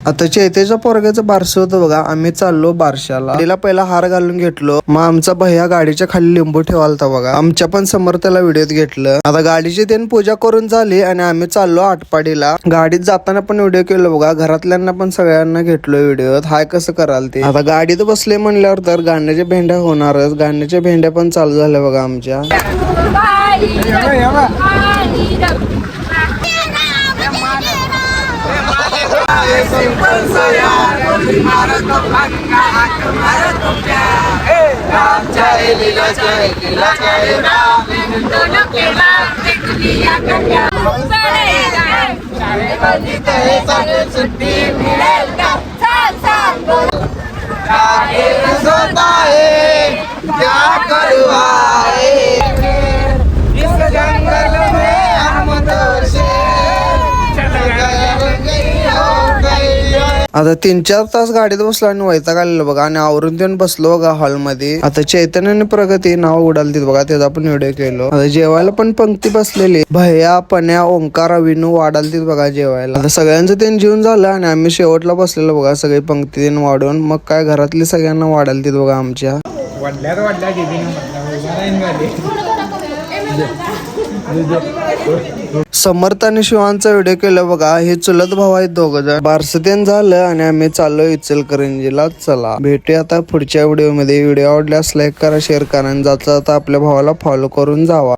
आता चैतेच्या पोरग्याचं बारसं होतं बघा. आम्ही चाललो बारशाला. गाडीला पहिला हार घालून घेतलो. मग आमचा भैया गाडीच्या खाली लिंबू ठेवालता बघा. आमच्या पण समोर त्याला व्हिडिओत घेतलं. आता गाडीची त्यांनी पूजा करून झाली आणि आम्ही चाललो आटपाडीला. गाडीत जाताना पण व्हिडिओ केलो बघा. घरातल्यांना पण सगळ्यांना घेतलो व्हिडिओत. हाय कसं कराल ते. आता गाडीत बसले म्हणल्यावर तर गाण्याच्या भेंड्या होणारच. गाण्याच्या भेंड्या पण चालू झाल्या बघा आमच्या. आता 3-4 तास गाडीत बसलो आणि वैताग आलेलं बघा. आणि आवरून देऊन बसलो बघा हॉलमध्ये. आता चैतन्य आणि प्रगती नाव उडालतीत बघा. त्याचा पण व्हिडिओ केलो. आता जेवायला पण पंक्ती बसलेली. भैया, पण्या, ओंकार, विनू वाढालतीत बघा जेवायला. आता सगळ्यांचं त्यांनी जेवून झालं आणि आम्ही शेवटला बसलेलो बघा. सगळी पंक्ती त्यांनी वाढून. मग काय घरातली सगळ्यांना वाढालतीत बघा आमच्या. समर्थ आणि शिवांचा व्हिडिओ केला बघा. हे चुलत भाऊ आहेत दोघं जण. बारसतेन झालं आणि आम्ही चाललो इचलकरंजीला. चला भेटूया आता पुढच्या व्हिडिओ मध्ये. व्हिडिओ आवडल्यास लाईक करा, शेअर करा आणि जाता आपल्या भावाला फॉलो करून जावा.